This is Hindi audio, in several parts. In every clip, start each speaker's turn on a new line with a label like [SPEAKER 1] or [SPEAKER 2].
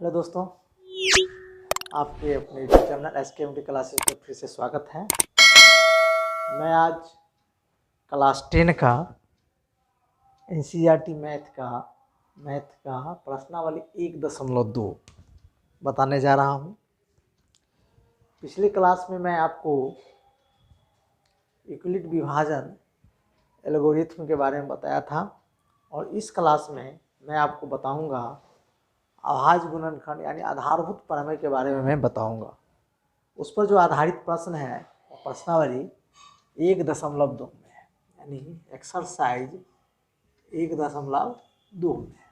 [SPEAKER 1] हेलो दोस्तों, आपके अपने यूट्यूब चैनल SKMD क्लासेस में फिर से स्वागत है। मैं आज क्लास 10 का NCERT मैथ का प्रश्नावली 1.2 बताने जा रहा हूँ। पिछली क्लास में मैं आपको यूक्लिड विभाजन एल्गोरिथम के बारे में बताया था और इस क्लास में मैं आपको बताऊंगा अभाज्य गुणनखंड यानी आधारभूत प्रमेय के बारे में मैं बताऊंगा। उस पर जो आधारित प्रश्न है वो प्रश्नावली 1.2 में है, यानी एक्सरसाइज 1.2 में है।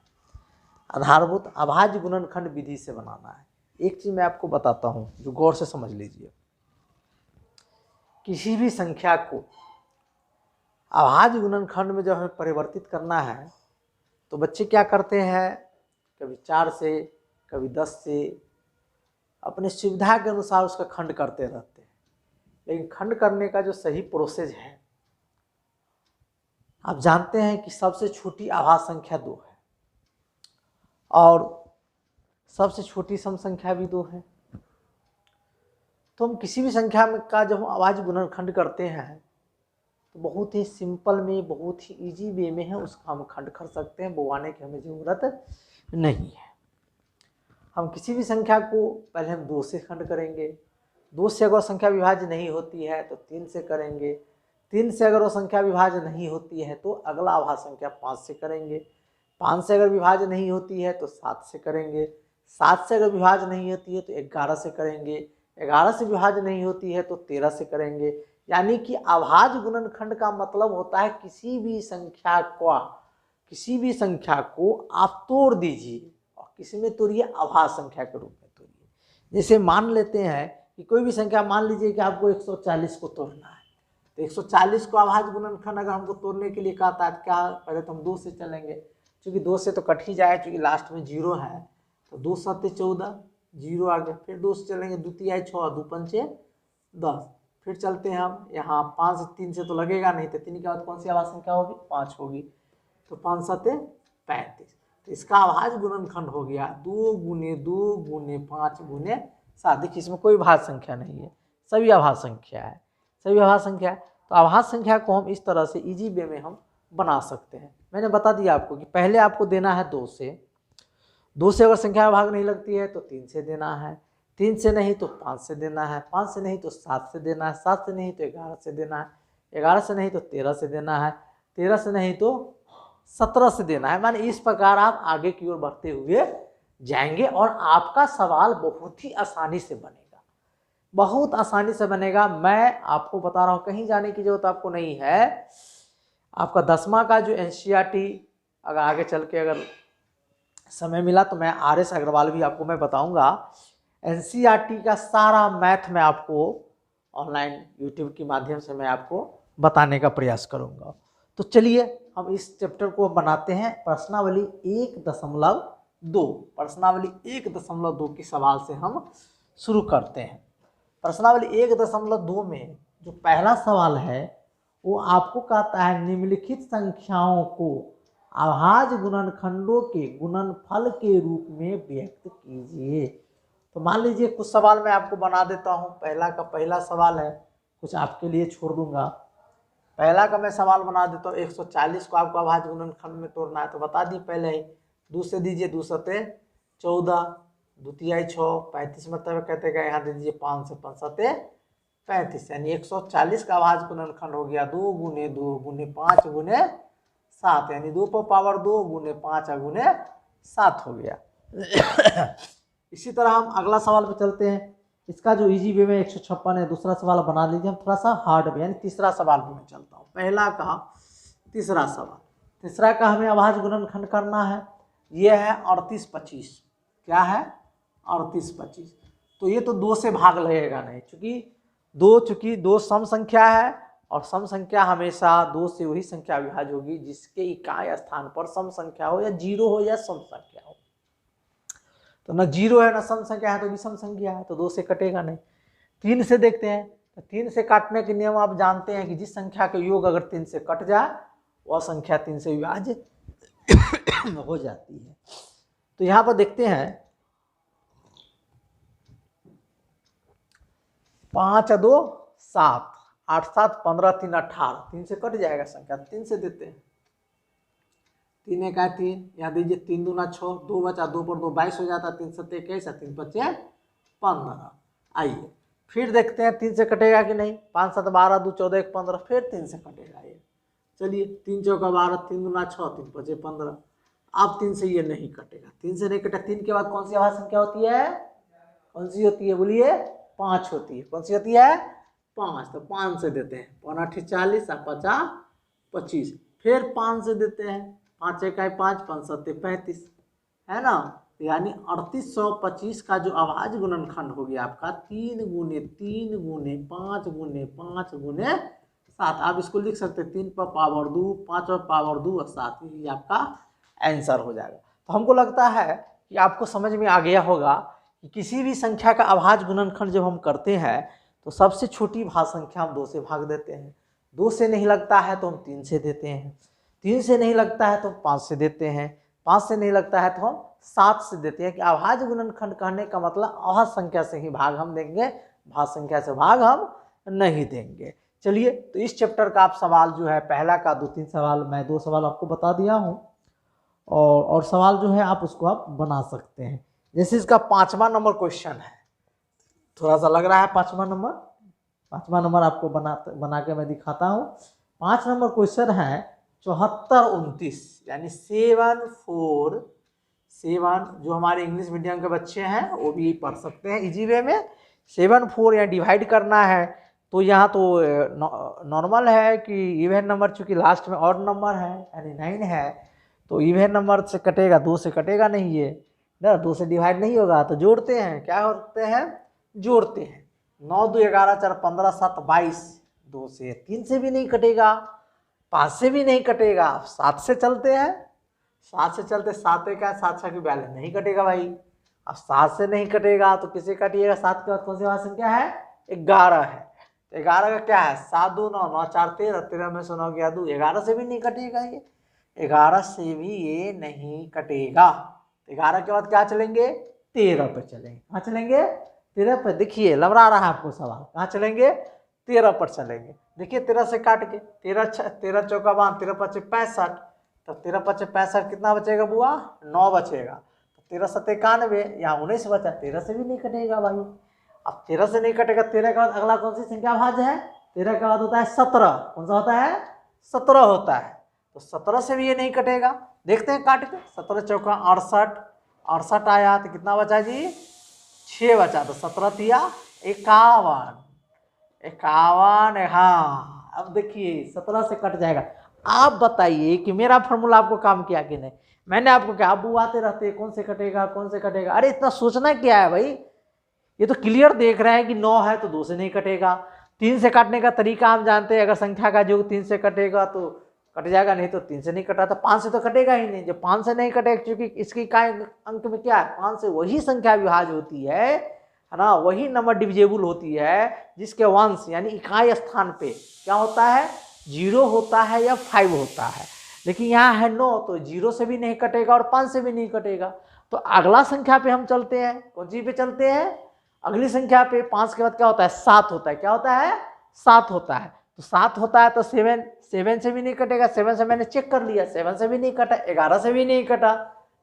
[SPEAKER 1] आधारभूत अभाज्य गुणनखंड विधि से बनाना है। एक चीज़ मैं आपको बताता हूँ जो गौर से समझ लीजिए। किसी भी संख्या को अभाज्य गुणनखंड में जब हमें परिवर्तित करना है तो बच्चे क्या करते हैं, कभी 4 से कभी 10 से अपने सुविधा के अनुसार उसका खंड करते रहते हैं। लेकिन खंड करने का जो सही प्रोसेस है, आप जानते हैं कि सबसे छोटी अभाज्य संख्या 2 है और सबसे छोटी सम संख्या भी 2 है। तो हम किसी भी संख्या में का जब हम अभाज्य गुणनखंड करते हैं तो बहुत ही सिंपल में, बहुत ही इजी वे में है उसका हम खंड कर सकते हैं। बुवाने की हमें ज़रूरत नहीं है। हम किसी भी संख्या को पहले हम 2 से खंड करेंगे। 2 से अगर संख्या विभाज्य नहीं होती है तो 3 से करेंगे। 3 से अगर वो संख्या विभाज्य नहीं होती है तो अगला अभाज्य संख्या 5 से करेंगे। 5 से अगर विभाज्य नहीं होती है तो 7 से करेंगे। 7 से अगर विभाज्य नहीं होती है तो 11 से करेंगे। 11 से विभाज्य नहीं होती है तो 13 से करेंगे। यानी कि अभाज्य गुणनखंड का मतलब होता है किसी भी संख्या को आप तोड़ दीजिए और किसी में तोड़िए, अभाज्य संख्या के रूप में तोड़िए। जैसे मान लेते हैं कि कोई भी संख्या, मान लीजिए कि आपको 140 को तोड़ना है तो 140 को अभाज्य गुणनखंड अगर हमको तोड़ने के लिए कहता है तो क्या, पहले तो हम 2 से चलेंगे। क्योंकि 2 से तो कट ही जाए, क्योंकि लास्ट में 0 है तो 2 7 14, 0 आ गया। फिर 2 से चलेंगे, 2 3 6, 2 5 10। फिर चलते हैं हम यहाँ 5 से 3 से तो लगेगा नहीं, तो 3 के बाद कौन सी अभाज्य संख्या होगी, 5 होगी। तो 5 7 35। तो इसका अभाज्य गुणनखंड हो गया 2 गुने 2 गुने 5 गुने 7। देखिए इसमें कोई भाज्य संख्या नहीं है, सभी अभाज्य संख्या है, सभी अभाज्य संख्या है। तो अभाज्य संख्या को हम इस तरह से इजी वे में हम बना सकते हैं। मैंने बता दिया आपको कि पहले आपको देना है 2 से। 2 से अगर संख्या भाग नहीं लगती है तो 3 से देना है। 3 से नहीं तो 5 से देना है। 5 से नहीं तो 7 से देना है। 7 से नहीं तो 11 से देना है। 11 से नहीं तो 13 से देना है। 13 से नहीं तो 17 से देना है। माने इस प्रकार आप आगे की ओर बढ़ते हुए जाएंगे और आपका सवाल बहुत ही आसानी से बनेगा, बहुत आसानी से बनेगा। मैं आपको बता रहा हूँ, कहीं जाने की जरूरत आपको नहीं है। आपका 10वां का जो NCERT अगर आगे चल के अगर समय मिला तो मैं RS अग्रवाल भी आपको मैं बताऊंगा। NCERT का सारा मैथ मैं आपको ऑनलाइन यूट्यूब के माध्यम से मैं आपको बताने का प्रयास करूंगा। तो चलिए हम इस चैप्टर को बनाते हैं। प्रश्नावली 1.2, प्रश्नावली 1.2 की सवाल से हम शुरू करते हैं। प्रश्नावली 1.2 में जो पहला सवाल है वो आपको कहता है निम्नलिखित संख्याओं को अभाज्य गुणनखंडों के गुणनफल के रूप में व्यक्त कीजिए। तो मान लीजिए कुछ सवाल मैं आपको बना देता हूँ। पहला सवाल है, कुछ आपके लिए छोड़ दूंगा। पहला का मैं सवाल बना देता हूँ। 140 को आपको अभाज्य गुणनखंड में तोड़ना है तो बता दी पहले ही। 2 से दीजिए, 2 7 14, 2 3 6 35, मतलब कहते गए यहाँ दे दीजिए 5 से 5 7 35। यानी 140 का अभाज्य गुणनखंड हो गया 2 गुने 2 गुने 5 गुने 7, यानी 2 पर पावर 2 गुने 5 गुने 7 हो गया। इसी तरह हम अगला सवाल पे चलते हैं। इसका जो इजी वे में 156 है। दूसरा सवाल बना लीजिए हम थोड़ा सा हार्ड वे, यानी तीसरा सवाल पे मैं चलता हूँ। पहला का तीसरा सवाल, तीसरा का हमें अभाज्य गुणनखंड करना है। ये है 38 25। क्या है, 38 25। तो ये तो 2 से भाग लगेगा नहीं, चूंकि 2 सम संख्या है और सम संख्या हमेशा 2 से वही संख्या विभाज्य होगी जिसके इकाई स्थान पर सम संख्या हो, या 0 हो या सम संख्या हो। तो न 0 है न सम संख्या है तो विषम संख्या है, तो 2 से कटेगा नहीं। 3 से देखते हैं। तो 3 से काटने के नियम आप जानते हैं कि जिस संख्या के योग अगर 3 से कट जाए वह संख्या 3 से विभाज्य हो जाती है। तो यहाँ पर देखते हैं 5 और 2 7, 8 7 15 3 18, 3 से कट जाएगा संख्या, 3 से देते हैं। 3 1 3, यहाँ दीजिए 3 दूना 6, 2 बचा, 2 पर 2 22 हो जाता, 3 7 21, 3 5 15। आइए फिर देखते हैं 3 से कटेगा कि नहीं। 5 7 12, 2 14 1 15, फिर 3 से कटेगा ये। चलिए 3 चौका 12, 3 दूना 6, 3 5 15। अब 3 से ये नहीं कटेगा, 3 से नहीं कटा। 3 के बाद कौन सी अभाज्य संख्या होती है, कौन सी होती है बोलिए, 5 होती है। कौन सी होती है, 5। तो 5 से देते हैं, 5 8 40 और 50 25, फिर 5 से देते हैं, 5 1 5, 5 7 35, है ना। यानी 3825 का जो अभाज्य गुणनखंड हो गया आपका 3 गुने 3 गुने 5 गुने 5 गुने 7। आप इसको लिख सकते हैं 3 पर पावर 2, 5 पर पावर 2 और 7, ये आपका आंसर हो जाएगा। तो हमको लगता है कि आपको समझ में आ गया होगा कि किसी भी संख्या का अभाज्य गुणनखंड जब हम करते हैं तो सबसे छोटी भाज्य संख्या हम 2 से भाग देते हैं। 2 से नहीं लगता है तो हम 3 से देते हैं, 3 से नहीं लगता है तो 5 से देते हैं, 5 से नहीं लगता है तो हम 7 से देते हैं। कि अभाज्य गुणनखंड कहने का मतलब अभाज्य संख्या से ही भाग हम देंगे, भाज्य संख्या से भाग हम नहीं देंगे। चलिए तो इस चैप्टर का आप सवाल जो है पहला का 2-3 सवाल, मैं 2 सवाल आपको बता दिया हूँ, और सवाल जो है आप उसको आप बना सकते हैं। जैसे इसका 5वां नंबर क्वेश्चन है, थोड़ा सा लग रहा है 5वां नंबर आपको बना के मैं दिखाता हूँ। 5 नंबर क्वेश्चन है 7429, यानी 7 जो हमारे इंग्लिश मीडियम के बच्चे हैं वो भी पढ़ सकते हैं इजी वे में। 7 4 यहाँ डिवाइड करना है, तो यहाँ तो नॉर्मल है कि इवन नंबर, चूँकि लास्ट में ऑड नंबर है यानी 9 है, तो इवन नंबर से कटेगा, 2 से कटेगा नहीं ये ना, 2 से डिवाइड नहीं होगा। तो जोड़ते हैं, क्या होते हैं, जोड़ते हैं। 9 2 11 4 15 7 22, 2 से 3 से भी नहीं कटेगा, 5 से भी नहीं कटेगा, 7 से चलते हैं, 7 से चलते, 7 1 7 6 की वैल्यू नहीं कटेगा भाई। अब 7 से नहीं कटेगा तो किसे काटिएगा, 7 के बाद कौन सी भाज्य संख्या है, 11 है। 11 का क्या है, 7 2 9 9 4 13, 13 में से 9 गया 2, 11 से भी नहीं कटेगा ये, 11 से भी ये नहीं कटेगा। 11 के बाद क्या चलेंगे, 13 पे चलेंगे। कहाँ चलेंगे, 13 पे। देखिए लबड़ा रहा है आपको सवाल, कहाँ चलेंगे, 13 पर चलेंगे। देखिए 13 से काट के, 13 चौका 12, 13 5 65, तो 13 5 65 कितना बचेगा बुआ, 9 बचेगा। तो 13 7 91, यहाँ 19 बचा, 13 से भी नहीं कटेगा भाई। अब 13 से नहीं कटेगा, 13 के बाद अगला कौन सी संख्या भाज्य है, 13 के बाद होता है 17। कौन सा होता है, 17 होता है। तो 17 से भी ये नहीं कटेगा। देखते हैं काट के, 17 चौका 68, 68 आया तो कितना बचा जी, 6 बचा। तो 17 तिया 51, 51। हाँ अब देखिए 17 से कट जाएगा। आप बताइए कि मेरा फॉर्मूला आपको काम किया कि नहीं। मैंने आपको क्या, अब आते रहते कौन से कटेगा कौन से कटेगा, अरे इतना सोचना क्या है भाई, ये तो क्लियर देख रहे हैं कि 9 है तो 2 से नहीं कटेगा। 3 से काटने का तरीका हम जानते हैं, अगर संख्या का योग 3 से कटेगा तो कट जाएगा, नहीं तो 3 से नहीं कटा तो 5 से तो कटेगा ही नहीं। जब 5 से नहीं कटेगा, क्योंकि इसकी इकाई अंक में क्या है, 5 से वही संख्या विभाज्य होती है ना, वही नंबर डिविजेबल होती है जिसके वंश यानी इकाई स्थान पे क्या होता है, 0 होता है या 5 होता है। लेकिन यहाँ है 9, तो 0 से भी नहीं कटेगा और 5 से भी नहीं कटेगा। तो अगला संख्या पे हम चलते हैं, कौन सी पे चलते हैं, अगली संख्या पे। 5 के बाद क्या होता है, 7 होता है। क्या होता है, 7 होता है। तो 7 होता है तो 7 से भी नहीं कटेगा, 7 से मैंने चेक कर लिया, 7 से भी नहीं कटा, 11 से भी नहीं कटा,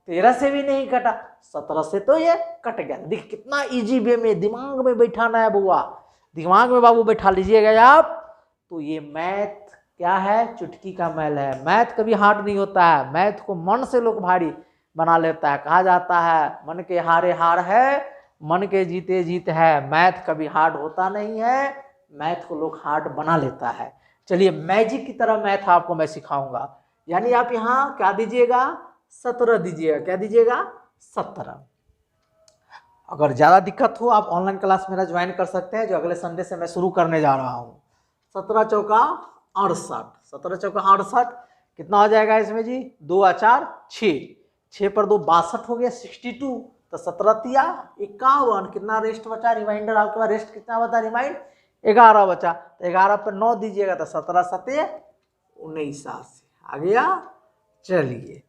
[SPEAKER 1] 13 से भी नहीं कटा, 17 से तो ये कट गया। देख कितना इजी वे में दिमाग में बैठाना है बुआ, दिमाग में बाबू बैठा लीजिएगा आप। तो ये मैथ क्या है, चुटकी का मैल है। मैथ कभी हार्ड नहीं होता है, मैथ को मन से लोग भारी बना लेता है। कहा जाता है मन के हारे हार है, मन के जीते जीत है। मैथ कभी हार्ड होता नहीं है, मैथ को लोग हार्ड बना लेता है। चलिए मैजिक की तरह मैथ आपको मैं सिखाऊंगा। यानी आप यहाँ क्या दीजिएगा, 17 दीजिएगा। क्या दीजिएगा, 17। अगर ज़्यादा दिक्कत हो आप ऑनलाइन क्लास मेरा ज्वाइन कर सकते हैं, जो अगले संडे से मैं शुरू करने जा रहा हूँ। 17 चौका 68, 17 चौका 68 कितना हो जाएगा इसमें जी, 2 और 4 6, 6 पर 2 62 हो गया, 62। तो 17 तिया 51, कितना रेस्ट बचा, रिमाइंडर आपके पास रेस्ट कितना बता, रिमाइंड 11 बचा। तो 11 पर 9 दीजिएगा, तो 17 7 19 आ गया। चलिए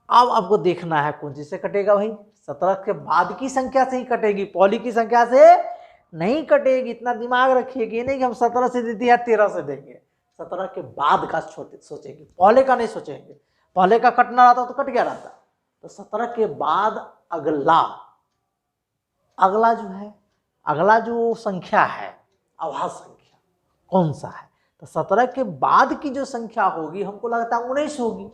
[SPEAKER 1] अब आपको देखना है कौन सी से कटेगा भाई, 17 के बाद की संख्या से ही कटेगी, पॉली की संख्या से नहीं कटेगी, इतना दिमाग रखिएगा। ये नहीं कि हम 17 से दे दिया 13 से देंगे, 17 के बाद का सोचेंगे, पहले का नहीं सोचेंगे। पहले का कटना रहता तो कट गया रहता, तो 17 के बाद अगला जो है, अगला जो संख्या है आभास संख्या कौन सा है, तो 17 के बाद की जो संख्या होगी हमको लगता है 19 होगी।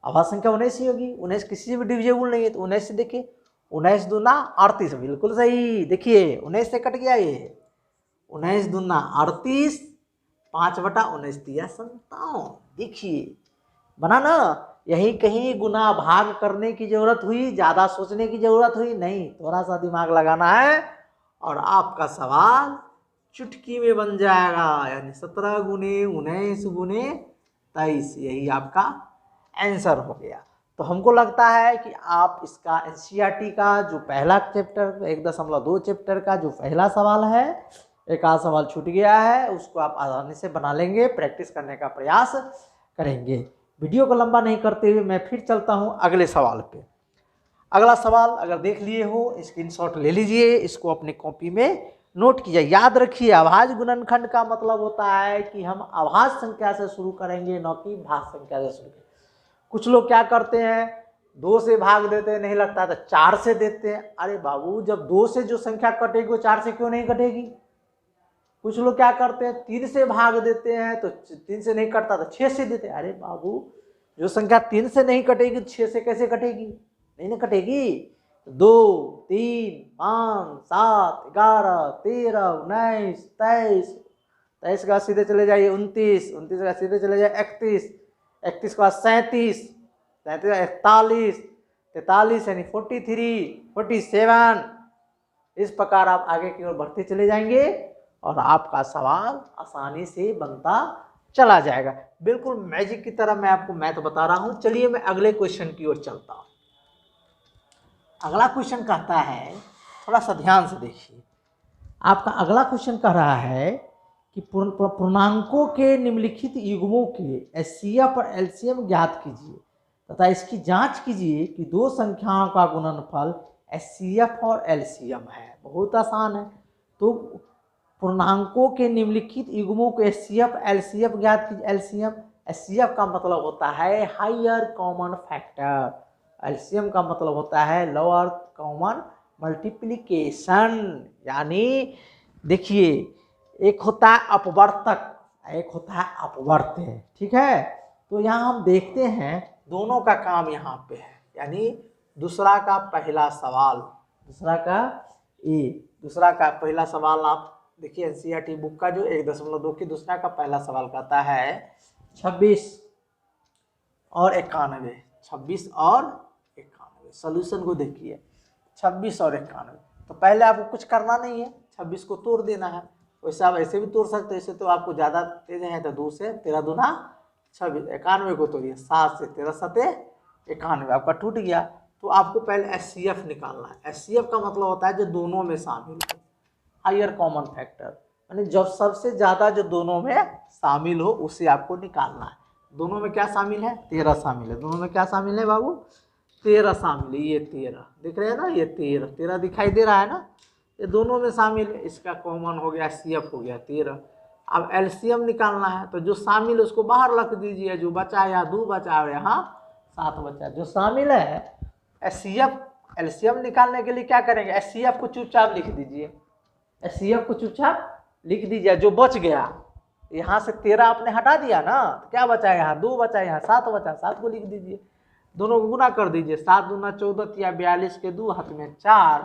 [SPEAKER 1] आभास संख्या 19 ही होगी, 19 किसी से भी डिविजेबल नहीं है, तो 19 से देखिए 19 दूना 38, बिल्कुल सही। देखिए 19 से कट गया ये, 19 दूना 38, 5/19 दिया 57। देखिए बना ना, यही कहीं गुना भाग करने की जरूरत हुई, ज्यादा सोचने की जरूरत हुई नहीं, थोड़ा सा दिमाग लगाना है और आपका सवाल चुटकी में बन जाएगा। यानी 17 गुने 19 गुने 23, यही आपका आंसर हो गया। तो हमको लगता है कि आप इसका एनसीईआरटी का जो पहला चैप्टर 1.2 चैप्टर का जो पहला सवाल है, एक आध सवाल छूट गया है, उसको आप आसानी से बना लेंगे, प्रैक्टिस करने का प्रयास करेंगे। वीडियो को लंबा नहीं करते हुए मैं फिर चलता हूँ अगले सवाल पे। अगला सवाल अगर देख लिए हो स्क्रीनशॉट ले लीजिए, इसको अपनी कॉपी में नोट कीजिए। याद रखिए अभाज्य गुणनखंड का मतलब होता है कि हम अभाज्य संख्या से शुरू करेंगे, न कि भाज्य संख्या से शुरू करेंगे। कुछ लोग क्या करते हैं, 2 से भाग देते हैं, नहीं लगता तो 4 से देते हैं। अरे बाबू, जब 2 से जो संख्या कटेगी वो 4 से क्यों नहीं कटेगी? कुछ लोग क्या करते हैं, 3 से भाग देते हैं तो 3 से नहीं कटता तो 6 से देते हैं। अरे बाबू, जो संख्या 3 से नहीं कटेगी तो 6 से कैसे कटेगी? नहीं ना कटेगी। 2, 3, 5, 7, 11, 13, 19, 23, 23 का सीधे चले जाइए 29, 29 का सीधे चले जाइए 31, 31 के बाद 37, 37, 41, 43 यानी 43, 47। इस प्रकार आप आगे की ओर बढ़ते चले जाएंगे और आपका सवाल आसानी से बनता चला जाएगा। बिल्कुल मैजिक की तरह मैं आपको मैथ बता रहा हूं। चलिए मैं अगले क्वेश्चन की ओर चलता हूं। अगला क्वेश्चन कहता है, थोड़ा सा ध्यान से देखिए, आपका अगला क्वेश्चन कह रहा है कि पूर्णांकों के निम्नलिखित युग्मों के एचसीएफ और एलसीएम ज्ञात कीजिए तथा इसकी जांच कीजिए कि 2 संख्याओं का गुणनफल एचसीएफ और एलसीएम है। बहुत आसान है। तो पूर्णांकों के निम्नलिखित युग्मों को एचसीएफ एलसीएम ज्ञात कीजिए। एचसीएफ का मतलब होता है हायर कॉमन फैक्टर, एलसीएम का मतलब होता है लोअर कॉमन मल्टीप्लिकेशन। यानी देखिए, एक होता है अपवर्तक, एक होता है अपवर्त्य, ठीक है। तो यहाँ हम देखते हैं दोनों का काम यहाँ पे है। यानी दूसरा का पहला सवाल, दूसरा का पहला सवाल आप देखिए एनसीईआरटी बुक का जो 1.2 की दूसरा का पहला सवाल कहता है 26 और 91, 26 और 91। सोल्यूशन को देखिए 26 और 91। तो पहले आपको कुछ करना नहीं है, 26 को तोड़ देना है। वैसे आप ऐसे भी तोड़ सकते हैं, ऐसे तो आपको ज़्यादा तेज है तो 2 से 13 दूना 26, 91 को तोड़िए, 7 से 13 सते 91, आपका टूट गया। तो आपको पहले एचसीएफ निकालना है। एचसीएफ का मतलब होता है जो दोनों में शामिल हो, हायर कॉमन फैक्टर, यानी जब सबसे ज़्यादा जो दोनों में शामिल हो उसे आपको निकालना है। दोनों में क्या शामिल है? 13 शामिल है। दोनों में क्या शामिल है बाबू? 13 शामिल है। ये 13 दिख रहे हैं ना, ये 13 दिखाई दे रहा है ना, ये दोनों में शामिल है। इसका कॉमन हो गया एचसीएफ हो गया 13। अब एलसीएम निकालना है, तो जो शामिल है उसको बाहर रख दीजिए। जो बचा यहाँ 2 बचा और यहाँ 7 बचा। जो शामिल है एचसीएफ, एलसीएम निकालने के लिए क्या करेंगे? एचसीएफ को चुपचाप लिख दीजिए, एचसीएफ को चुपचाप लिख दीजिए। जो बच गया यहाँ से 13 आपने हटा दिया ना, तो क्या बचा? यहाँ 2 बचा, यहाँ 7 बचा, 7 को लिख दीजिए। दोनों को गुना कर दीजिए। 7 दूना 14 या 42 के 2 हाथ में 4,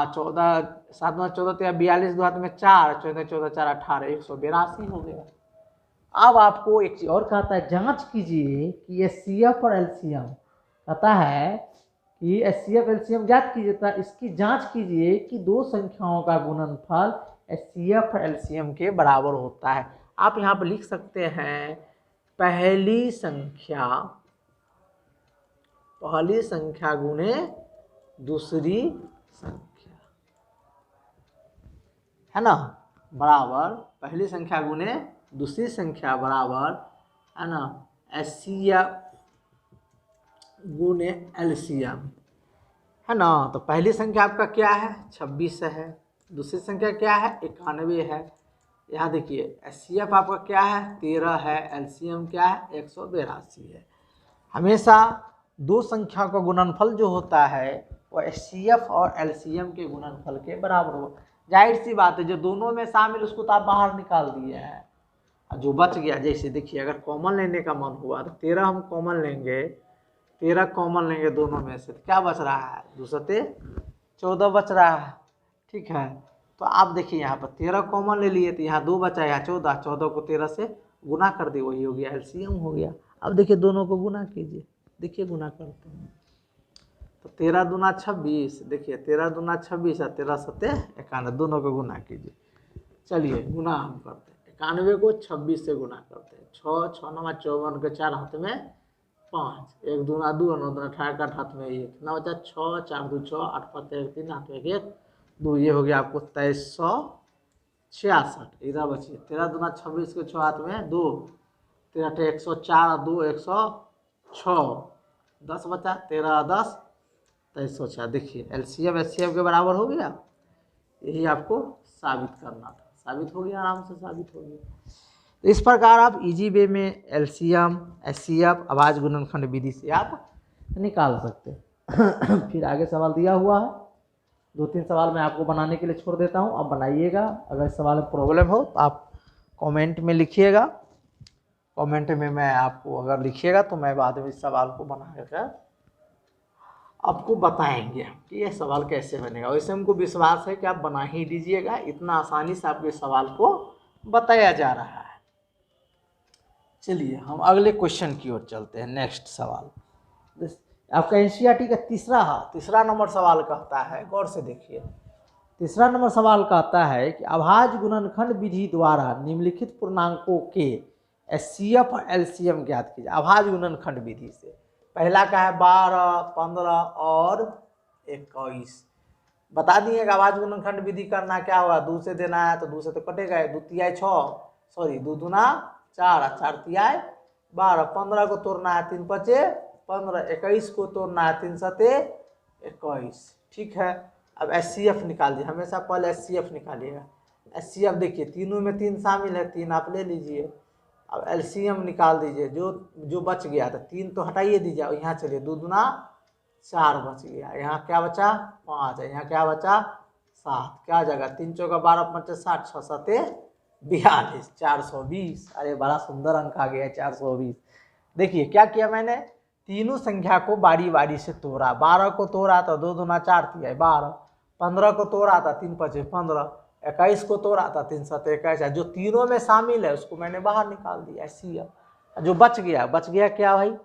[SPEAKER 1] 14, 7 दूना 14 या 42 2 हाथ में 4, 14 14 4 18, 182 हो गया। अब आपको एक चीज और कहता है, जांच कीजिए कि एचसीएफ और एलसीएम, कहता है कि एचसीएफ एलसीएम ज्ञात कीजिए, इसकी जांच कीजिए कि 2 संख्याओं का गुणनफल एचसीएफ और एलसीएम के बराबर होता है। आप यहाँ पर लिख सकते हैं पहली संख्या गुने दूसरी संख्या, है ना, बराबर पहली संख्या गुने दूसरी संख्या बराबर, है ना, एचसीएफ गुने एलसीएम, है ना। तो पहली संख्या आपका क्या है? 26 है। दूसरी संख्या क्या है 91 है। यहाँ देखिए HCF आपका क्या है 13 है, LCM क्या है 182 है। हमेशा दो संख्या का गुणनफल जो होता है वो HCF और LCM के गुणनफल के बराबर हो। जाहिर सी बात है जो दोनों में शामिल उसको तो आप बाहर निकाल दिए हैं, जो बच गया जैसे देखिए अगर कॉमन लेने का मन हुआ तो 13 हम कॉमन लेंगे, 13 कॉमन लेंगे दोनों में से तो क्या बच रहा है 2 सते 14 बच रहा है। ठीक है, तो आप देखिए यहाँ पर 13 कॉमन ले लिए तो यहाँ 2 बचा, यहाँ 14, 14 को 13 से गुना कर दिए, वही हो गया LCM हो गया। अब देखिए दोनों को गुना कीजिए, देखिए गुना करते हैं तो 13 दूना 26, देखिए 13 दूना 26 और 13 सते 91, दोनों को गुना कीजिए। चलिए गुना हम करते हैं, 91 को 26 से गुना करते हैं, 6 6 9 54 के 4 हाथ में 5, 1 दूना 2 9 दूना 18 का हाथ में 1 ना बचा 6 4 2 6 8 5 1 3 हाथ में 1 2, ये हो गया आपको 2366। इधर बचिए 13 दूना 26 के 6 हाथ में 2, 13 104 2 106, 10 बचा 13 10 2306। देखिए LCM HCF के बराबर हो गया, यही आपको साबित करना था, साबित हो गया, आराम से साबित हो गया। तो इस प्रकार आप इजी वे में LCM HCF आवाज गुणनखंड विधि से आप निकाल सकते हैं। फिर आगे सवाल दिया हुआ है, 2-3 सवाल मैं आपको बनाने के लिए छोड़ देता हूं, आप बनाइएगा। अगर इस सवाल में प्रॉब्लम हो तो आप कमेंट में लिखिएगा, कमेंट में मैं आपको अगर लिखिएगा तो मैं बाद में इस सवाल को बनाकर आपको बताएंगे कि यह सवाल कैसे बनेगा। वैसे हमको विश्वास है कि आप बना ही दीजिएगा, इतना आसानी से आपके सवाल को बताया जा रहा है। चलिए हम अगले क्वेश्चन की ओर चलते हैं। नेक्स्ट सवाल आपका NCERT का तीसरा नंबर सवाल कहता है, गौर से देखिए। तीसरा नंबर सवाल कहता है कि अभाज्य गुणनखंड विधि द्वारा निम्नलिखित पूर्णांकों के HCF और LCM ज्ञात कीजिए। अभाज्य गुणनखंड विधि से पहला का है 12 15 और 21। बता दिए अभाज्य गुणनखंड विधि करना क्या होगा, 2 से देना है तो 2 से तो कटेगा, 2 तिहाई 6, सॉरी 2 दूना 4 4 तिहाई 12, 15 को तोड़ना है 3 पचे 15, 21 को तोड़ना है 3 सते 21। ठीक है, अब HCF निकालिए, हमेशा पहले HCF निकालिएगा। HCF देखिए तीनों में 3 शामिल है, 3 आप ले लीजिए। अब LCM निकाल दीजिए, जो बच गया था 3 तो हटाइए दीजिए, यहाँ चलिए 2 दूना 4 बच गया, यहाँ क्या बचा 5 है, यहाँ क्या बचा 7, क्या जगह 3 चौका 12 5 60 6 सते 42, 420। अरे बड़ा सुंदर अंक आ गया 420। देखिए क्या किया मैंने, तीनों संख्या को बारी बारी से तोड़ा, 12 को तोड़ा तो 2 दूना 4 तिहाई 12, 15 को तोड़ा था 3 पचे 15, 21 को तोड़ा था 3 सते 21, जो तीनों में शामिल है उसको मैंने बाहर निकाल दिया HCF। जो बच गया क्या भाई,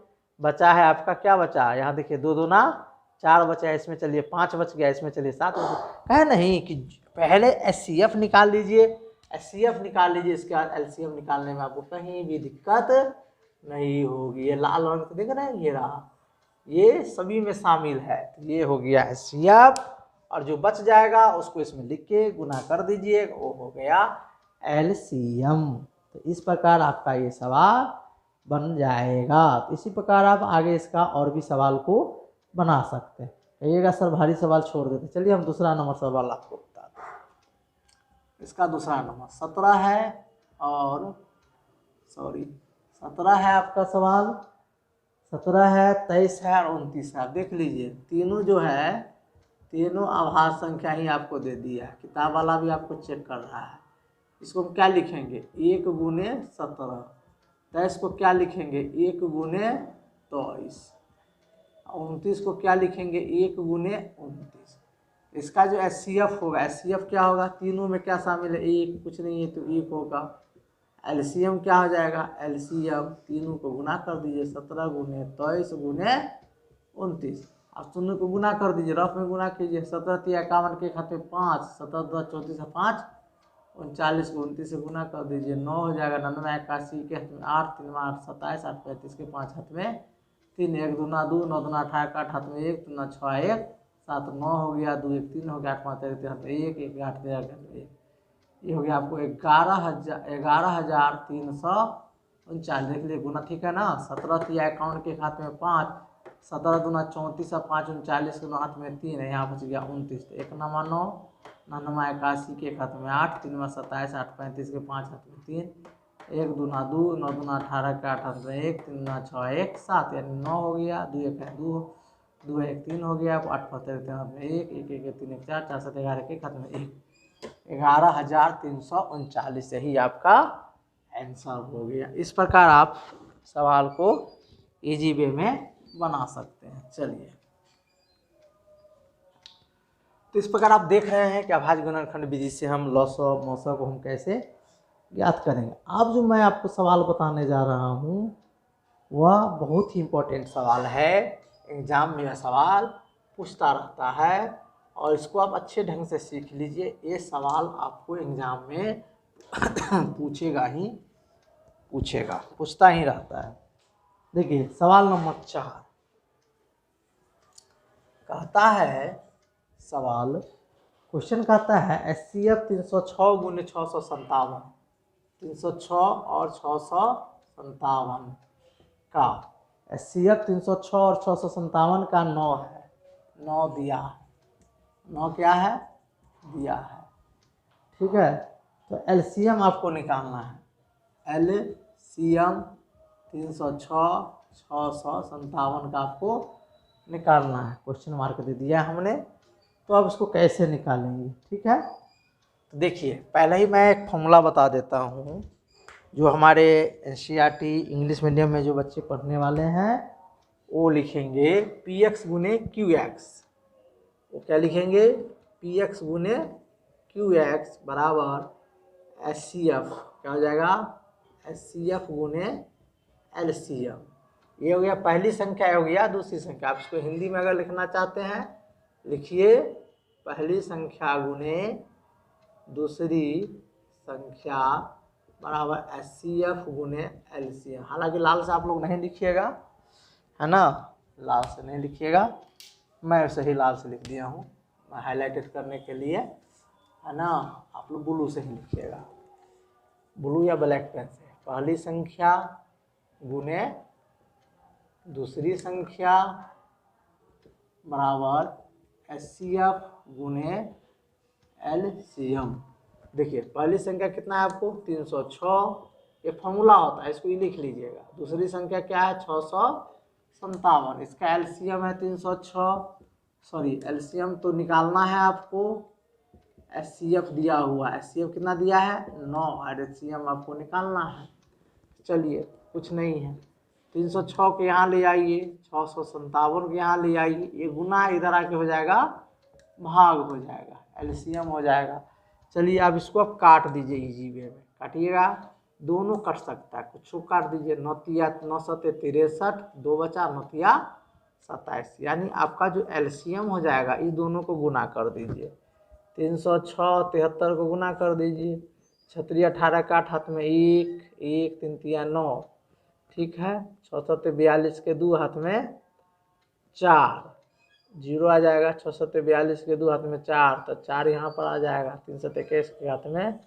[SPEAKER 1] बचा है आपका क्या बचा, यहाँ देखिए 2 दूना 4 बचा है, इसमें चलिए 5 बच गया, इसमें चलिए 7 बच गया। कहे नहीं कि पहले HCF निकाल लीजिए, HCF निकाल लीजिए, इसके बाद LCM निकालने में आपको कहीं भी दिक्कत नहीं होगी। ये लाल रंग से देख रहे हैं, ये रहा, ये सभी में शामिल है, तो ये हो गया HCF, और जो बच जाएगा उसको इसमें लिख के गुना कर दीजिए, वो हो गया LCM। तो इस प्रकार आपका ये सवाल बन जाएगा। तो इसी प्रकार आप आगे इसका और भी सवाल को बना सकते हैं। कहिएगा सर भारी सवाल छोड़ देते, चलिए हम दूसरा नंबर सवाल आपको बताते हैं। इसका दूसरा नंबर 17 है और 17 है आपका सवाल, 17 है 23 है और 29 है। आप देख लीजिए तीनों जो है तीनों आभाज्य संख्या ही आपको दे दिया है, किताब वाला भी आपको चेक कर रहा है। इसको हम क्या लिखेंगे 1 गुने 17, 23 को क्या लिखेंगे 1 गुने 23, 29 को क्या लिखेंगे 1 गुने 29। इसका जो HCF होगा, HCF क्या होगा, तीनों में क्या शामिल है 1, कुछ नहीं है तो 1 होगा। LCM क्या हो जाएगा, LCM तीनों को गुना कर दीजिए, 17 गुने 23 गुने 29। आप तीनों को गुना कर दीजिए, रफ में गुना कीजिए, 17 तिया 51 के खाते 5, 17 2 34 से 5 39 को 29 से गुना कर दीजिए, 9 हो जाएगा, 99 81 के हाथ में 8 3 8 27 8 35 के 5 हाथ में 3, 1 दूना 2 9 दूना 18 का हाथ में 1 3 6 1 7 9 हो गया, 2 1 3 हो गया, 8 5 1 हाथ में 1 1 8 13 1, ये हो गया आपको 11,339। देख लीजिए गुना ठीक है ना, 17 तिया 51 के हाथ में 5, 17 दूना 34 और 5 39 के हाथ में 3 है, यहाँ बच गया 29। तो 1 9 9 9 81 के 1 हाथ में 8, 3 27, 8 35 के 5 हाथ में 3, 1 दूना 2, 9 दूना 18 के 8 हाथ में 1, 3 दूना 6 1 7, यानी 9 हो गया, 2 1 है 2, 2 1 3 हो गया, 8 5 3 हाथ में 1, 1 1 3 1 4, 4 7 11 के 1 हाथ में 1, 11,339, यही आपका आंसर हो गया। इस प्रकार आप सवाल को इजी वे में बना सकते हैं। चलिए, तो इस प्रकार आप देख रहे हैं कि अभाज्य गुणनखंड विधि से हम लॉसव मॉसव को हम कैसे ज्ञात करेंगे। अब जो मैं आपको सवाल बताने जा रहा हूँ वह बहुत ही इम्पोर्टेंट सवाल है, एग्जाम में यह सवाल पूछता रहता है और इसको आप अच्छे ढंग से सीख लीजिए। ये सवाल आपको एग्जाम में पूछेगा ही पूछेगा, पूछता ही रहता है। देखिए सवाल नंबर 4 कहता है, सवाल क्वेश्चन कहता है HCF 306 गुने 657, 306 और 657 का HCF 306 और 657 का 9 है, 9 दिया है, 9 क्या है दिया है, ठीक है। तो LCM आपको निकालना है, LCM 306 657 का आपको निकालना है, क्वेश्चन मार्क दे दिया हमने। तो अब इसको कैसे निकालेंगे, ठीक है। तो देखिए पहले ही मैं एक फॉर्मूला बता देता हूँ, जो हमारे NCERT इंग्लिश मीडियम में जो बच्चे पढ़ने वाले हैं वो लिखेंगे PX गुने QX। वो क्या लिखेंगे, PX गुने QX बराबर HCF, क्या हो जाएगा HCF गुने LCM। ये हो गया पहली संख्या, हो गया दूसरी संख्या। आप इसको हिंदी में अगर लिखना चाहते हैं लिखिए पहली संख्या गुने दूसरी संख्या बराबर HCF गुने LCM। हालांकि लाल से आप लोग नहीं लिखिएगा, है ना, लाल से नहीं लिखिएगा, मैं सही लाल से लिख दिया हूँ मैं हाईलाइटेड करने के लिए, है ना। आप लोग ब्लू से ही लिखिएगा, ब्लू या ब्लैक पेन से। पहली संख्या गुने दूसरी संख्या बराबर HCF गुने LCM। देखिए पहली संख्या कितना है आपको 306, ये फॉर्मूला होता है, इसको ही लिख लीजिएगा। दूसरी संख्या क्या है 657, इसका LCM है 306, सॉरी LCM तो निकालना है आपको, HCF दिया हुआ, HCF कितना दिया है 9 और LCM आपको निकालना है। चलिए कुछ नहीं है, 306 के यहाँ ले आइए, 657 के यहाँ ले आइए, ये गुना इधर आके हो जाएगा भाग हो जाएगा, LCM हो जाएगा। चलिए अब इसको आप काट दीजिए इजी वे में, काटिएगा, दोनों कट सकता है, कुछ काट दीजिए, 9 9 7 63, 2 बचा 9 27, यानी आपका जो LCM हो जाएगा इस दोनों को गुना कर दीजिए, 306 73 को गुना कर दीजिए, 6 18 का 8 हाथ में 1 1 3 3 9, ठीक है, 6 7 42 के 2 हाथ में 4, 0 आ जाएगा, 6 7 42 के 2 हाथ में 4, तो 4 यहाँ पर आ जाएगा, 3 7 21 के हाथ में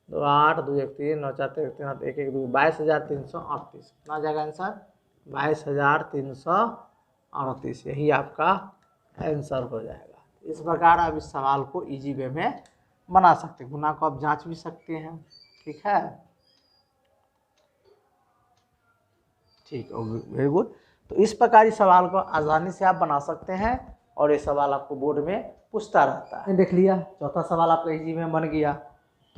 [SPEAKER 1] 2 8 2 1 3 9 4 3 हाथ 1 1 2, 22,338, कितना आ जाएगा आंसर 22,338, यही आपका आंसर हो जाएगा। इस प्रकार आप इस सवाल को इजी वे में बना सकते हैं, गुना को आप जांच भी सकते हैं, ठीक है, ठीक है, वेरी गुड। तो इस प्रकार इस सवाल को आसानी से आप बना सकते हैं और ये सवाल आपको बोर्ड में पूछता रहता है। देख लिया, चौथा सवाल आपका इजी में बन गया।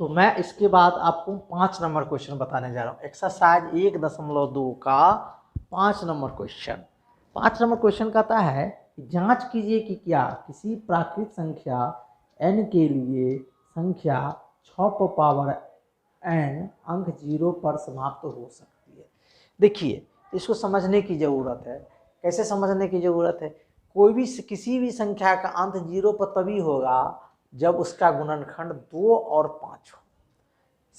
[SPEAKER 1] तो मैं इसके बाद आपको 5 नंबर क्वेश्चन बताने जा रहा हूँ, एक्सरसाइज 1.2 का 5 नंबर क्वेश्चन। 5 नंबर क्वेश्चन कहता है जांच कीजिए कि क्या किसी प्राकृत संख्या n के लिए संख्या 6 पावर n अंक 0 पर समाप्त हो सकती है। देखिए इसको समझने की ज़रूरत है। कैसे समझने की ज़रूरत है, कोई भी किसी भी संख्या का अंत 0 पर तभी होगा जब उसका गुणनखंड 2 और 5 हो।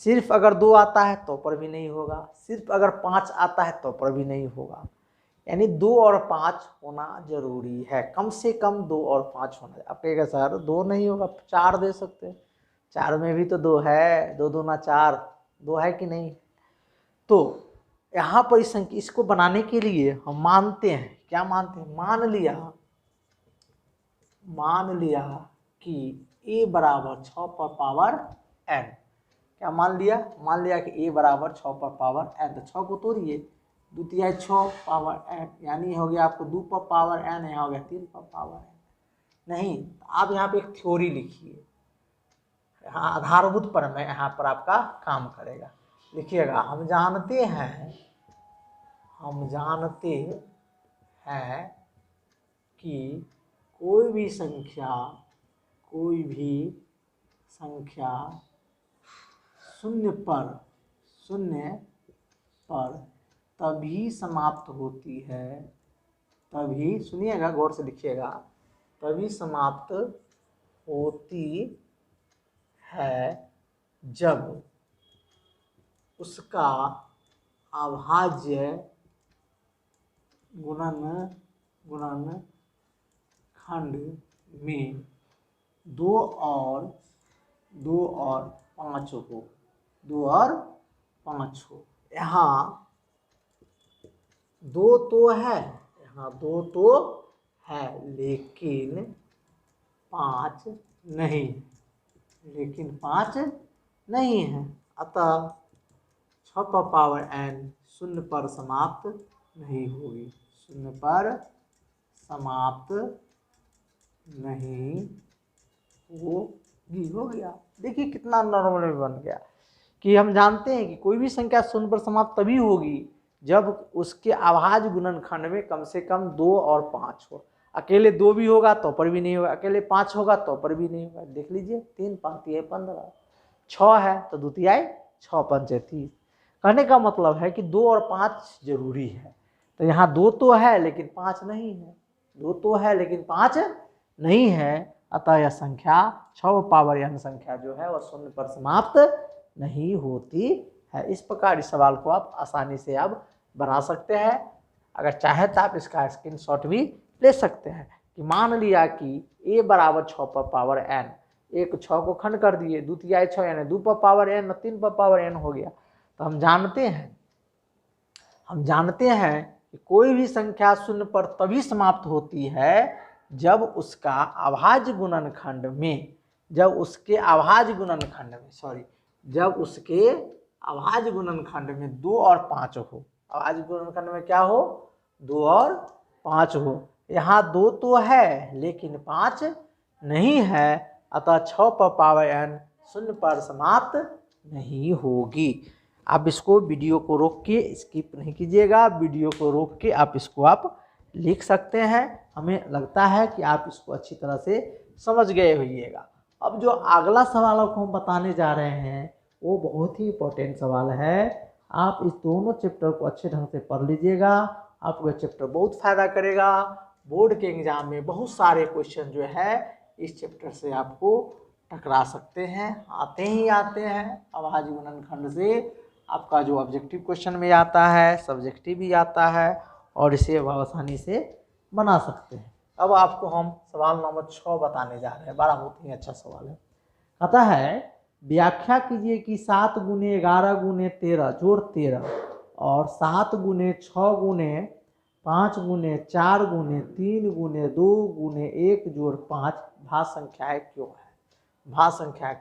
[SPEAKER 1] सिर्फ अगर 2 आता है तो पर भी नहीं होगा, सिर्फ अगर 5 आता है तो पर भी नहीं होगा, यानी 2 और 5 होना जरूरी है, कम से कम 2 और 5 होना। आप कहेगा सर 2 नहीं होगा, 4 दे सकते हैं, 4 में भी तो 2 है, 2 दूना 4, 2 है कि नहीं। तो यहाँ पर इस संख्या इसको बनाने के लिए हम मानते हैं, क्या मानते हैं, मान लिया कि a बराबर 6 पर पावर n। क्या मान लिया कि a बराबर 6 पर पावर n, तो 6 को तोड़िए, 2 तिहाई 6 पावर n, यानी हो गया आपको 2 पर पावर n, यहाँ हो गया 3 पर पावर n। नहीं, आप यहाँ पे एक थ्योरी लिखिए, यहाँ आधारभूत प्रमेय यहाँ पर आपका काम करेगा। लिखिएगा, हम जानते हैं कि कोई भी संख्या शून्य पर तभी समाप्त होती है, तभी, सुनिएगा गौर से लिखिएगा, तभी समाप्त होती है जब उसका अभाज्य गुणनखंड में 2 और 5 हो, 2 और 5 हो। यहाँ 2 तो है, लेकिन 5 नहीं है, अतः 6 पर पावर n शून्य पर समाप्त नहीं होगी, हो गया। देखिए कितना नॉर्मल बन गया कि हम जानते हैं कि कोई भी संख्या शून्य पर समाप्त तभी होगी जब उसके अभाज्य गुणनखंड में कम से कम 2 और 5 हो। अकेले 2 भी होगा तो पर भी नहीं होगा, अकेले 5 होगा तो पर भी नहीं होगा। देख लीजिए, 3 5 है 15, 6 है तो 2 तिहाई 6 5 30। कहने का मतलब है कि 2 और 5 जरूरी है। तो यहाँ 2 तो है लेकिन 5 नहीं है, 2 तो है लेकिन 5 नहीं है, अतः यह संख्या 6 पावर n संख्या जो है वह शून्य पर समाप्त नहीं होती है। इस प्रकार इस सवाल को आप आसानी से आप बना सकते हैं। अगर चाहे तो आप इसका स्क्रीनशॉट भी ले सकते हैं कि मान लिया कि a बराबर 6 पर पावर n, एक 6 को खंड कर दिए, 2 तिहाई 6 यानी 2 पर पावर n, 3 पर पावर n हो गया। तो हम जानते हैं कि कोई भी संख्या शून्य पर तभी समाप्त होती है जब उसका अभाज्य गुणनखंड में, जब उसके अभाज्य गुणनखंड में 2 और 5 हो। अभाज्य गुणनखंड में क्या हो? 2 और 5 हो। यहाँ 2 तो है लेकिन 5 नहीं है, अतः 6 पर पावर n शून्य पर समाप्त नहीं होगी। आप इसको वीडियो को रोक के स्किप नहीं कीजिएगा, वीडियो को रोक के आप इसको आप लिख सकते हैं। हमें लगता है कि आप इसको अच्छी तरह से समझ गए होइएगा। अब जो अगला सवाल आपको हम बताने जा रहे हैं वो बहुत ही इम्पोर्टेंट सवाल है। आप इस दोनों चैप्टर को अच्छे ढंग से पढ़ लीजिएगा, आपको यह चैप्टर बहुत फ़ायदा करेगा। बोर्ड के एग्जाम में बहुत सारे क्वेश्चन जो है इस चैप्टर से आपको टकरा सकते हैं, आते हैं। अभाज्य गुणनखंड से आपका जो ऑब्जेक्टिव क्वेश्चन में आता है, सब्जेक्टिव भी आता है और इसे आप आसानी से बना सकते हैं। अब आपको हम सवाल नंबर 6 बताने जा रहे हैं। बड़ा बहुत ही अच्छा सवाल है। कहता है व्याख्या कीजिए कि 7 गुने 11 गुने 13 जोड़ 13 और 7 गुने 6 गुने 5 गुने 4 गुने 3 गुने 2 गुने 1 जोड़ 5 भाज्य संख्याएं क्यों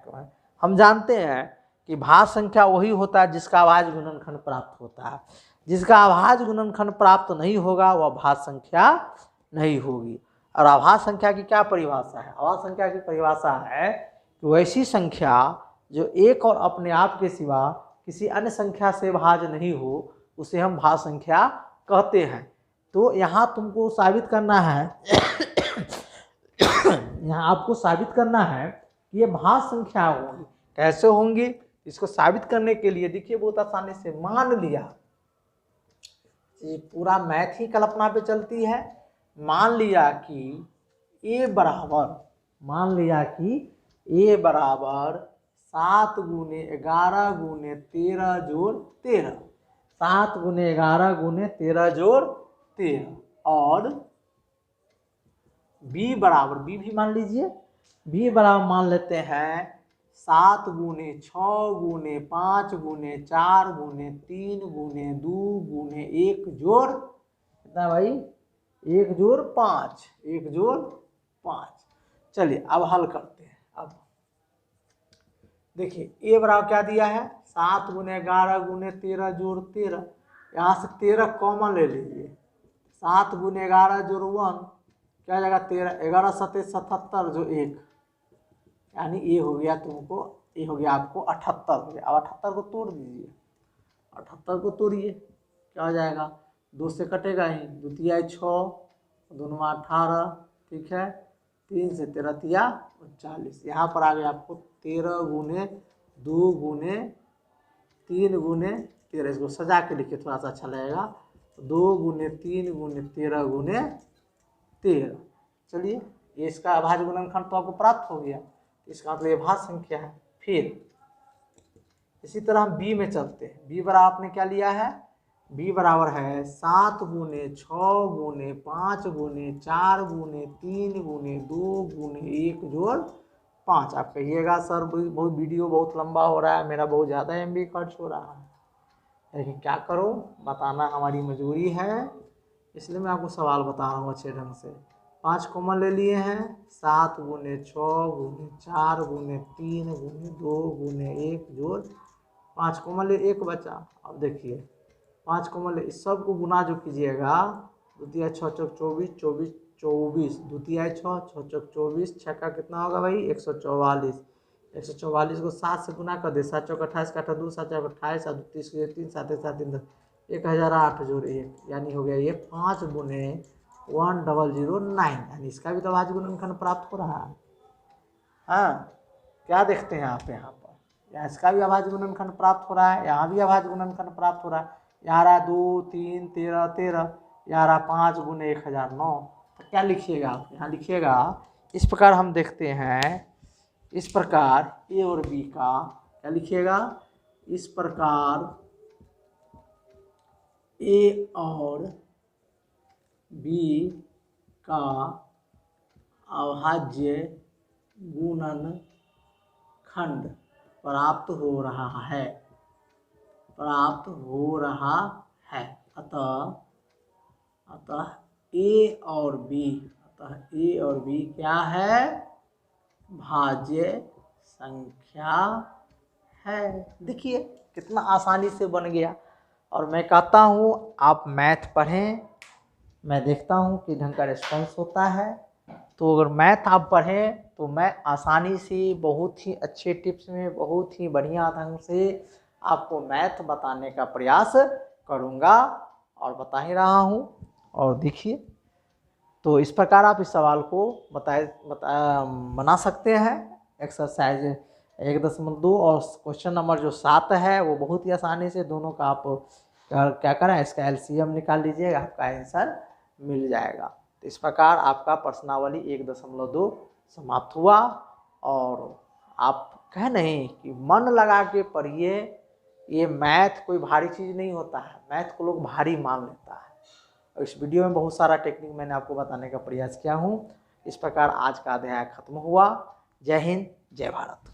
[SPEAKER 1] है? हम जानते हैं कि भाज्य संख्या वही होता है जिसका अभाज्य गुणनखंड प्राप्त होता है। जिसका अभाज्य गुणनखंड प्राप्त नहीं होगा वह भाज्य संख्या नहीं होगी। और अभाज्य संख्या की क्या परिभाषा है? अभाज्य संख्या की परिभाषा है कि वैसी संख्या जो एक और अपने आप के सिवा किसी अन्य संख्या से भाज्य नहीं हो उसे हम भाज्य संख्या कहते हैं। तो यहाँ तुमको साबित करना है यहाँ आपको साबित करना है कि ये भाज्य संख्या होंगी। कैसे होंगी? इसको साबित करने के लिए देखिए बहुत आसानी से मान लिया, ये पूरा मैथ ही कल्पना पे चलती है। मान लिया कि a बराबर 7 गुने 11 गुने 13 जोड़ 13, 7 गुने 11 गुने 13 जोड़ 13 और b बराबर, b भी मान लीजिए, b बराबर मान लेते हैं 7 गुने 6 गुने 5 गुने 4 गुने 3 गुने 2 गुने 1 जोड़ कितना भाई? 1 जोड़ 5। चलिए अब हल करते हैं। अब देखिए ए बराबर क्या दिया है, 7 गुने 11 गुने 13 जोड़ 13, यहाँ से 13 कॉमन ले लीजिए, 7 गुने 11 जोड़ 1 क्या हो जाएगा 13, 11 सत्ते 77 जो 1, यानी ये हो गया तुमको, ये हो गया आपको 78 हो गया। अब 78 को तोड़ दीजिए, 78 को तोड़िए क्या हो जाएगा, 2 से कटेगा ही, 2 तिया 6, 2 9 18, ठीक है, 3 से 13 तिया 39, यहाँ पर आ गया आपको 13 गुने 2 गुने 3 गुने 13, इसको सजा के लिखिए थोड़ा सा अच्छा लगेगा, 2 गुने 3 गुने 13 गुने 13। चलिए ये इसका अभाज्य गुणनखंड तो आपको प्राप्त हो गया, इसका मतलब ये भाज्य संख्या है। फिर इसी तरह हम बी में चलते हैं, बी बराबर आपने क्या लिया है, बी बराबर है 7 गुने 6 गुने 5 गुने 4 गुने 3 गुने 2 गुने 1 जोड़ 5। आप कहिएगा सर बहुत वीडियो बहुत लंबा हो रहा है, मेरा बहुत ज़्यादा MB खर्च हो रहा है, लेकिन क्या करो, बताना हमारी मजबूरी है, इसलिए मैं आपको सवाल बता रहा हूँ अच्छे ढंग से। 5 कॉमन ले लिए हैं, 7 गुने 6 गुने 4 गुने 3 गुने 2 गुने 1 जोड़ 5 कॉमन ले 1 बचा। अब देखिए 5 कॉमन ले, इस सब को गुना जो कीजिएगा, 2 तिया 6 चौक 24 24 24, 2 तिया 6 6 चौक 24, 6 का कितना होगा भाई 144, 144 को 7 से गुना कर दे, 7 चौक 28 का 2 7 चौक 28 और 30 के 3 7 7 3 1008 जोड़ 1, यानी हो गया ये 5 गुने 1009, यानी इसका भी तो अभाज्य गुणनखंड प्राप्त हो रहा है। हाँ क्या देखते हैं आप यहाँ पर, यहाँ इसका भी अभाज्य गुणनखंड प्राप्त हो रहा है, यहाँ भी अभाज्य गुणनखंड प्राप्त हो रहा है, यहाँ रहा 2 3 13 13, यहाँ रहा 5 गुने 1009, तो क्या लिखिएगा आप, यहाँ लिखिएगा इस प्रकार हम देखते हैं, इस प्रकार ए और बी का क्या लिखिएगा, इस प्रकार ए और बी का अभाज्य गुणनखंड प्राप्त हो रहा है, प्राप्त हो रहा है। अतः ए और बी क्या है, भाज्य संख्या है। देखिए कितना आसानी से बन गया। और मैं कहता हूँ आप मैथ पढ़ें, मैं देखता हूँ कि ढंग का रिस्पॉन्स होता है, तो अगर मैथ आप पढ़ें तो मैं आसानी से बहुत ही अच्छे टिप्स में बहुत ही बढ़िया ढंग से आपको मैथ बताने का प्रयास करूँगा और बता ही रहा हूँ। और देखिए तो इस प्रकार आप इस सवाल को बना सकते हैं। एक्सरसाइज 1.2 और क्वेश्चन नंबर जो 7 है वो बहुत ही आसानी से दोनों का आप क्या करें, इसका LCM निकाल लीजिएगा, आपका आंसर मिल जाएगा। तो इस प्रकार आपका प्रश्नावली 1.2 समाप्त हुआ। और आप कह नहीं कि मन लगा के पढ़िए, ये मैथ कोई भारी चीज़ नहीं होता है, मैथ को लोग भारी मान लेता है। और इस वीडियो में बहुत सारा टेक्निक मैंने आपको बताने का प्रयास किया हूँ। इस प्रकार आज का अध्याय खत्म हुआ। जय हिंद, जय भारत।